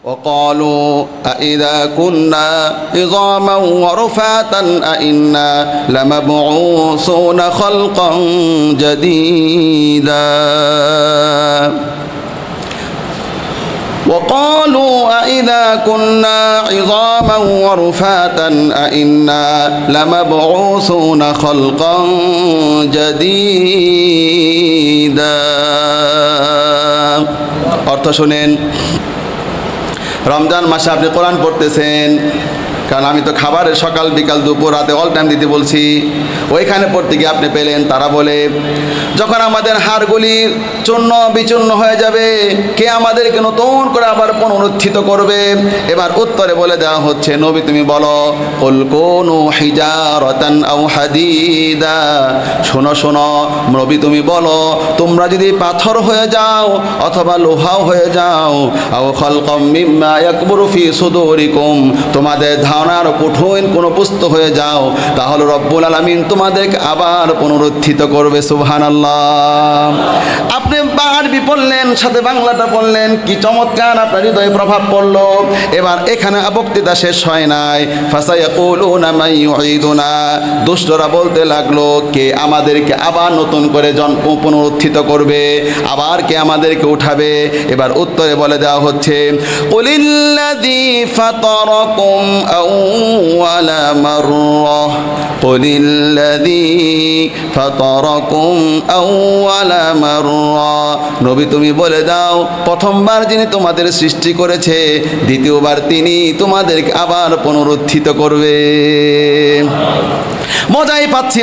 وقالوا أإذا كنا عظاما ورفاتا أإنا لمبعوثون خلقا جديدا وقالوا أإذا كنا عظاما ورفاتا أإنا لمبعوثون خلقا جديدا অর্থ শুনেন রমজান মাসে আপনি কোরআন পড়তেছেন, কারণ আমি তো খাবারের সকাল বিকাল দুপুর রাতে অল টাইম দিতে বলছি। ওইখানে পড়তে গিয়ে আপনি পেলেন তারা বলে যখন আমাদের হাড়গুলি চূর্ণ বিচূর্ণ হয়ে যাবে কে আমাদেরকে নতুন করে আবার পুনরুত্থিত করবে? এবার উত্তরে বলে দেওয়া হচ্ছে, নবী তুমি বলো কুল কুনু হিজারাতান আও হাদিদা, শোনো শোনো নবী তুমি বলো তোমরা যদি পাথর হয়ে যাও অথবা লোহাও হয়ে যাও, আও খালকাম মিম্মা ইয়াকবুরু ফি সুদুরিকুম, তোমাদের ধারণার কঠিন কোনো বস্তু হয়ে যাও, তাহলে রব্বুল আলামিন তোমাদেরকে আবার পুনরুত্থিত করবে। সুবহানাল্লাহ। আপনি আরবি পড়লেন সাথে বাংলাটা পড়লেন, কি চমৎকার আপনার হৃদয়ে প্রভাব পড়লো। এবার এখানে বক্তৃতা শেষ হয় নাই। ফাসায়াকুলুনা মান ইউঈদুনা, দুষ্টরা বলতে লাগলো কে আমাদেরকে আবার নতুন করে পুনরুত্থিত করবে, আবার কে আমাদেরকে উঠাবে? এবার উত্তরে বলে দেওয়া হচ্ছে কুলিল্লাযী ফাতারাকুম আউওয়ালা মাররাহ, কুলিল্লাযী ফাতারাকুম আউওয়ালা মাররাহ, নবী তুমি বলে দাও প্রথমবার যিনি তোমাদের সৃষ্টি করেছে দ্বিতীয়বার তিনি তোমাদেরকে আবার পুনরুত্থিত করবে। মজাই পাচ্ছি।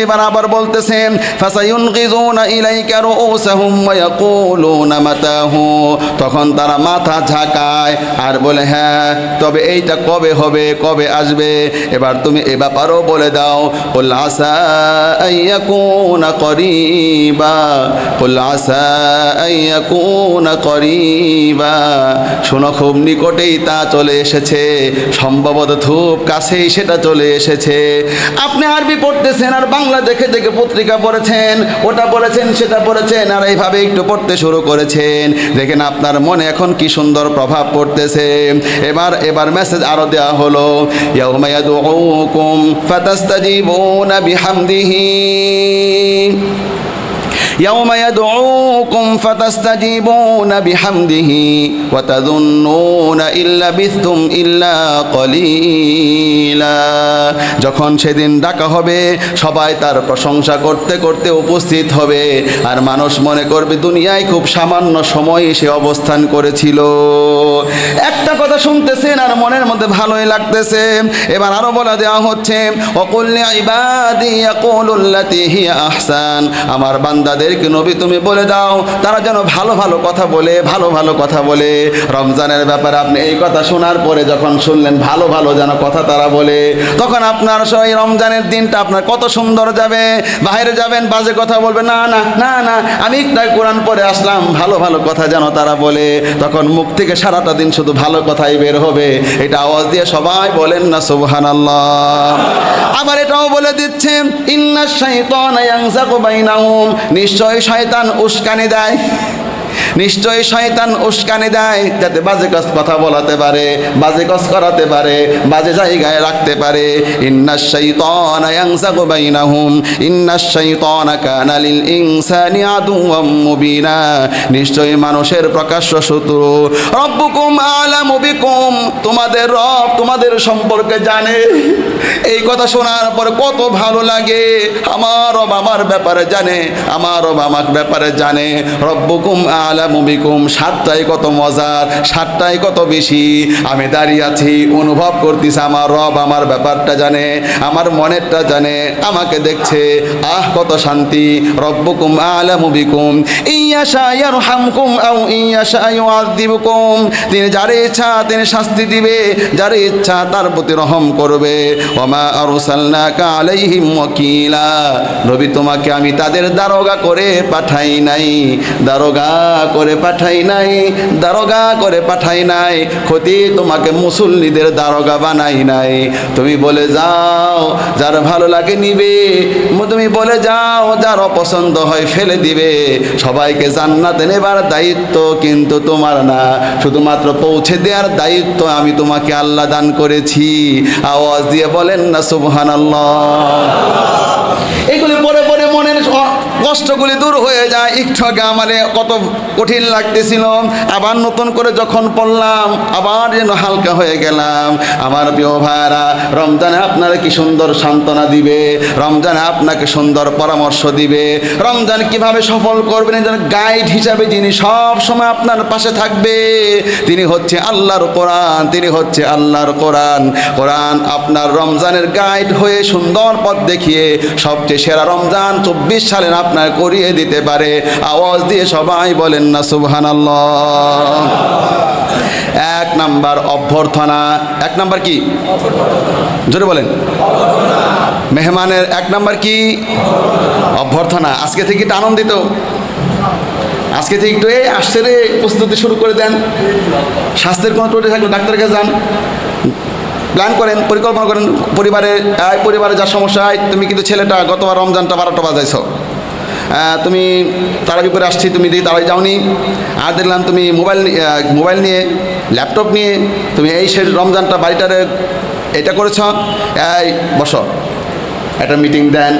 এবার আবার বলতেছেন ফাসায়ুনগিজুনা ইলাইকা রুউসাহুম ওয়া ইয়াকুলুনা মাতাহু, তখন তারা মাথা ঝাঁকায় আর বলে হ্যাঁ তবে এইটা কবে হবে, কবে আসবে? এবার তুমি এ ব্যাপারেও বলে দাও কুল আসা আইয়াকুনা করিবা, কুল আসা আইয়াকুনা করিবা, শোনো খুব নিকটেই তা চলে এসেছে, সম্ভবত খুব কাছেই সেটা চলে এসেছে। আপনি আরবি পড়তেছেন আর বাংলা দেখে দেখে পত্রিকা পড়েছেন, ওটা পড়েছেন সেটা পড়েছেন, আর এইভাবে একটু পড়তে শুরু করেছেন। দেখেন আপনার মনে এখন কি সুন্দর প্রভাব পড়তেছে। এবার মেসেজ আরো দেওয়া হলো ইয়াউমা ইয়াদউকুম ফাতাস্তাজিবুনা বিহামদিহি, يوم يدعوكم فتستجيبون بحمده وتظنون إن لبثتم إلا قليلا, যখন সেদিন ডাকা হবে সবাই তার প্রশংসা করতে করতে উপস্থিত হবে, আর মানুষ মনে করবে দুনিয়ায় খুব সামান্য সময় সে অবস্থান করেছিল। একটা কথা শুনতেছেন আর মনের মধ্যে ভালোই লাগতেছে। এবার আরো বলে দেওয়া হচ্ছে ওয়াকুল লিইবাদি ইয়াকুলুল্লাতী হিয়া আহসান, আমার বান্দাদের নবী তুমি বলে দাও তারা যেন ভালো ভালো কথা বলে। রমজানের ব্যাপারে আপনি এই কথা শোনার পরে যখন শুনলেন ভালো ভালো যেন কথা তারা বলে, তখন আপনার সেই রমজানের দিনটা আপনার কত সুন্দর যাবে। বাইরে যাবেন বাজে কথা বলবে, না না না না আমি তাই কোরআন পড়ে আসলাম, ভালো ভালো কথা যেন তারা বলে, তখন মুখ থেকে সারাটা দিন শুধু ভালো কথাই বের হবে। এটা আওয়াজ দিয়ে সবাই বলেন না সুবহানাল্লাহ। আবার এটাও বলে দিচ্ছে ইন্নাশ শাইতানা ইয়ানযাগু বাইনাহুম, নিশ্চয় শয়তান উস্কানি দেয়, নিশ্চয়ই শয়তান উস্কানি দেয় যাতে বাজে কথা বলাতে পারে, বাজে কাজ করাতে পারে, বাজে জায়গায় রাখতে পারে। ইন্নাশ শাইতানা ইয়ানযাগু বাইনাহুম ইন্নাশ শাইতানা কানা লিল ইনসানি আদুওয়াম মুবিনা, নিশ্চয়ই মানুষের প্রকাশ্য শত্রু। রব্বুকুম আ'লামু বিকুম, তোমাদের রব তোমাদের সম্পর্কে জানে। এই কথা শোনার পর কত ভালো লাগে। আমার রব আমার ব্যাপারে জানে, আমার রব আমার ব্যাপারে জানে। রব্বুকুম আ'লামু বিকুম, সাতটাই কত মজার, সাতটাই কত বেশি। আমি দাঁড়িয়ে আছি, অনুভব করতেছি আমার রব আমার ব্যাপারটা জানে, আমার মনেরটা জানে, আমাকে দেখছে। আহ কত শান্তি। রব্বুকুম আ'লামু বিকুম ইয়াশা ইয়ারহামকুম আও ইয়াশা ইউআযযিবুকুম, তিনি যার ইচ্ছা তিনি শাস্তি দিবে, যার ইচ্ছা তার প্রতি রহম করবে। ওয়ামা আরসালনাকা আলাইহিম ওয়াকিলা, নবী তোমাকে আমি তাদের দারোগা করে পাঠাই নাই, দারোগা করে পাঠাই নাই, দারোগা করে পাঠাই নাই, ক্ষতি তোমাকে মুসল্লিদের দারোগা বানাই নাই। তুমি বলে যাও যার ভালো লাগে নিবে, তুমি বলে যাও যার অপছন্দ হয় ফেলে দিবে। সবাইকে জান্নাতে নেবার দায়িত্ব কিন্তু তোমার না, শুধুমাত্র পৌঁছে দেওয়ার দায়িত্ব আমি তোমাকে আল্লাহ দান করেছি। আওয়াজ দিয়ে বলেন না সুবহানাল্লাহ। এগুলি পরে পরে মনের কষ্টগুলি দূর হয়ে যায়। একটু আগে আমার কত কঠিন লাগতেছিল, আবার নতুন করে যখন পড়লাম আবার যেন হালকা হয়ে গেলাম। আমার প্রিয় ভাইরা, রমজানে আপনারা কি সুন্দর সান্ত্বনা দিবে, রমজানে আপনাকে সুন্দর পরামর্শ দিবে, রমজান কিভাবে সফল করবেন যেন গাইড হিসাবে যিনি সব সময় আপনার পাশে থাকবে তিনি হচ্ছে আল্লাহর কোরআন, তিনি হচ্ছে আল্লাহর কোরআন। কোরআন আপনার রমজানের গাইড হয়ে সুন্দর পথ দেখিয়ে সবচেয়ে সেরা রমজান 24 সালে আপনার করিয়ে দিতে পারে। আওয়াজ দিয়ে সবাই বলেন না সুবহানাল্লাহ। এক নাম্বার অভ্যর্থনা। এক নাম্বার কি? জোরে বলেন। মেহমানের এক নাম্বার কি? অভ্যর্থনা। আজকে থেকে একটু আনন্দিত, আজকে থেকে একটু এই আসছে রে প্রস্তুতি শুরু করে দেন। স্বাস্থ্যের কোনো ত্রুটি থাকলে ডাক্তারের কাছে যান, প্ল্যান করেন, পরিকল্পনা করেন। পরিবারে যা সমস্যা হয়, তুমি কিন্তু ছেলেটা গতবার রমজানটা 12টা বাজাইছো, তুমি তারাবি করে আসছি, তুমি দিকে তারাই যাওনি, আর দেখলাম তুমি মোবাইল নিয়ে ল্যাপটপ নিয়ে তুমি এই সে রমজানটা বাড়িটারে এটা করেছ। এই বসো, একটা মিটিং দেন,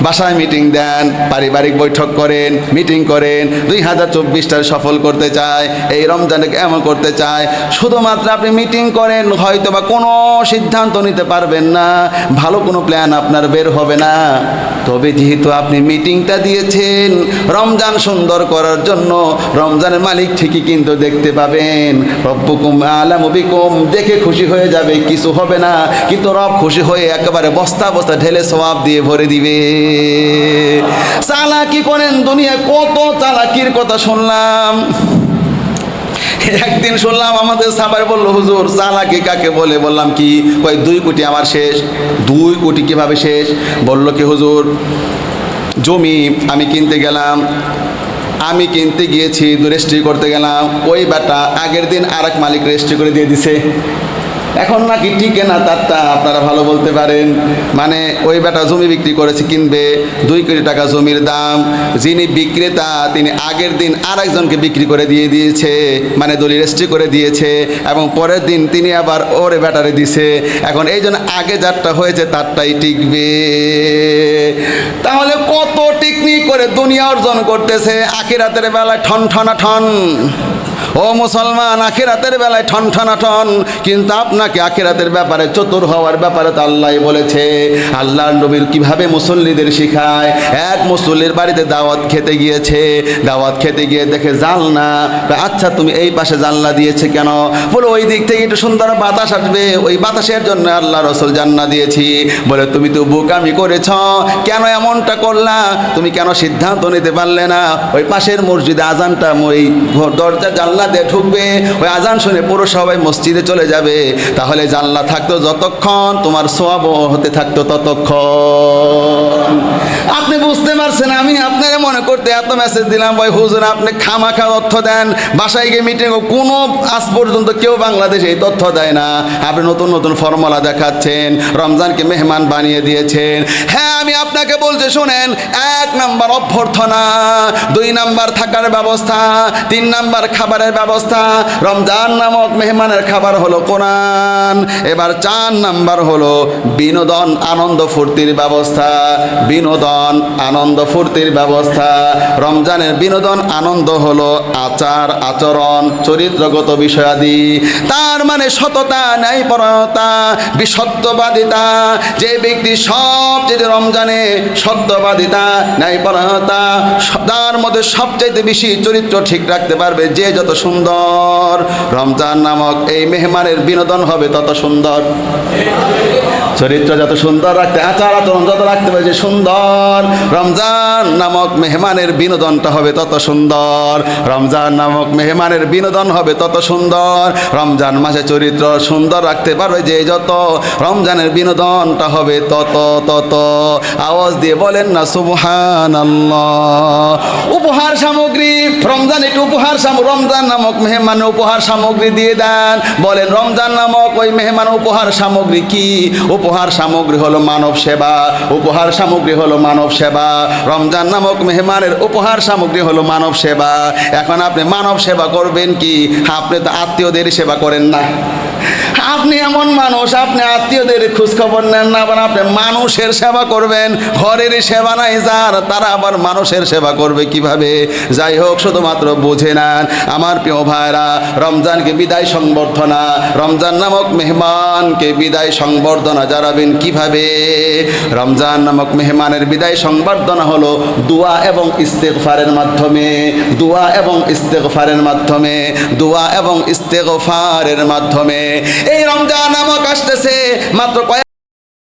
বাসায় মিটিং দেন, পারিবারিক বৈঠক করেন, মিটিং করেন। 2024টা সফল করতে চায়, এই রমজানকে এমন করতে চায়। শুধুমাত্র আপনি মিটিং করেন, হয়তো বা কোনো সিদ্ধান্ত নিতে পারবেন না, ভালো কোনো প্ল্যান আপনার বের হবে না। তবে যেহেতু আপনি মিটিংটা দিয়েছেন রমজান সুন্দর করার জন্য, রমজানের মালিক ঠিকই কিন্তু দেখতে পাবেন। রব্বুকুম আলামু বিকুম, দেখে খুশি হয়ে যাবে, কিছু হবে না, কিন্তু রব খুশি হয়ে একেবারে বস্তা বস্তা ঢেলে সওয়াব দিয়ে ভরে দিবে। চালাকি করেন, দুনিয়ায় কত চালাকির কথা শুনলাম। একদিন শুনলাম আমাদের সাহাবায়ে বলল, হুজুর চালাকি কাকে বলে? বললাম কি? কই 2 কোটি আমার শেষ। 2 কোটি কিভাবে শেষ? বলল কি হুজুর, জমি আমি কিনতে গেলাম, আমি কিনতে গিয়েছি, রেজিস্ট্রি করতে গেলাম, ওই বেটা আগের দিন আরেক মালিক রেজিস্ট্রি করে দিয়ে দিছে। এখন নাকি টিকে না তারটা, আপনারা ভালো বলতে পারেন। মানে ওই বেটা জমি বিক্রি করেছে, কিনবে 2 কোটি টাকা জমির দাম, যিনি বিক্রেতা তিনি আগের দিন আরেকজনকে বিক্রি করে দিয়ে দিয়েছে, মানে দলিল রেজিস্ট্রি করে দিয়েছে, এবং পরের দিন তিনি আবার ওরে বেটারে দিছে। এখন এই জন্য আগে যারটা হয়েছে তারটাই টিকবে। তাহলে কত টেকনিক করে দুনিয়া অর্জন করতেছে, আখিরাতের বেলায় ঠন ঠনা ঠন। ও মুসলমান, আখিরাতের বেলায় ঠন ঠনা ঠন, কিন্তু আপনাকে আখিরাতের ব্যাপারে চতুর হওয়ার ব্যাপারে তো আল্লাহ বলেছে। আল্লাহর নবীর কিভাবে মুসল্লিদের শিখায়। এক মুসল্লির বাড়িতে দাওয়াত খেতে গিয়েছে, দাওয়াত খেতে গিয়ে দেখে জানলা। আচ্ছা তুমি এই পাশে জানলা দিয়েছে কেন? বলে ওই দিক থেকে একটু সুন্দর বাতাস আসবে, ওই বাতাসের জন্য আল্লাহ রসুল জান্নাত দিয়েছি। বলে তুমি তো বোকামি করেছ, কেন এমনটা করলা? তুমি কেন সিদ্ধান্ত নিতে পারলে না? ওই পাশের মসজিদে আজানটা ওই দরজা জানলা দিয়ে ঢুকবে, ওই আজান শুনে পুরো সবাই মসজিদে চলে যাবে। তাহলে জানলা থাকতো যতক্ষণ, তোমার সওয়াব হতে থাকতো ততক্ষণ। আপনি বুঝতে পারছেন? আমি আপনারা মনে করতে এত মেসেজ দিলাম, ভাই হুজুর আপনি খামাখা তথ্য দেন, বাসায় গিয়ে মিটিং, কোনো আজ পর্যন্ত কেউ বাংলাদেশে এই তথ্য দেয় না। আপনি নতুন নতুন ফর্মুলা দেখাচ্ছেন, রমজানকে মেহমান বানিয়ে দিয়েছেন। হ্যাঁ, আমি আপনাকে বলছি শোনেন, 1 নাম্বার অভ্যর্থনা, 2 নাম্বার থাকার ব্যবস্থা, 3 নাম্বার খাবারের ব্যবস্থা। রমজান নামক মেহমানের খাবার হলো কোরআন। এবার 4 নাম্বার হলো বিনোদন, আনন্দ ফুর্তির ব্যবস্থা। বিনোদন, আনন্দ ফুর্তির ব্যবস্থা। রমজানের বিনোদন আনন্দ হলো আচার আচরণ, চরিত্রগত বিষয়াদি। তার মানে সততা, ন্যায়পরায়ণতা, বিসত্যবাদিতা। যে ব্যক্তি সবচেয়ে রমজানে সত্যবাদিতা, ন্যায়পরায়ণতা, তার মধ্যে সবচাইতে বেশি চরিত্র ঠিক রাখতে পারবে, যে যত সুন্দর, রমজান নামক এই মেহমানের বিনোদন হবে তত সুন্দর। চরিত্র যত সুন্দর রাখতে, আচার আচরণ যত রাখতে পারবে, যে সুন্দর সুন্দর, রমজান নামক মেহমানের বিনোদনটা হবে তত সুন্দর, রমজান নামক মেহমানের বিনোদন হবে তত সুন্দর। রমজান মাসে চরিত্র সুন্দর রাখতে পারবে যে যত, রমজানের বিনোদনটা হবে তত তত। আওয়াজ দিয়ে বলেন না সুবহানাল্লাহ। উপহার সামগ্রী, রমজান একটু উপহার রমজান নামক মেহমান উপহার সামগ্রী দিয়ে দেন। বলেন রমজান নামক ওই মেহমান উপহার সামগ্রী কি? উপহার সামগ্রী হলো মানব সেবা, উপহার সামগ্রী হলো মানব সেবা। রমজান নামক মেহমানের উপহার সামগ্রী হলো মানব সেবা। এখন আপনি মানব সেবা করবেন কি? আপনি তো আত্মীয়দের সেবা করেন না। আপনি এমন মানুষ, আপনি আত্মীয়দের খোঁজখবর নেন না, আবার আপনি মানুষের সেবা করবেন। ঘরের সেবা নাই যার, তারা আবার মানুষের সেবা করবে কিভাবে? যাই হোক, শুধুমাত্র বুঝে নেন আমার প্রিয় ভাইরা, রমজানকে বিদায় সংবর্ধনা, রমজান নামক মেহমানকে বিদায় সংবর্ধনা জানাবেন কিভাবে? রমজান নামক মেহমানের বিদায় সংবর্ধনা হলো দোয়া এবং ইস্তেগফারের মাধ্যমে, দোয়া এবং ইস্তেগফারের মাধ্যমে, দোয়া এবং ইস্তেগফারের মাধ্যমে। এই রমজান নামক আসতেছে মাত্র কয়েক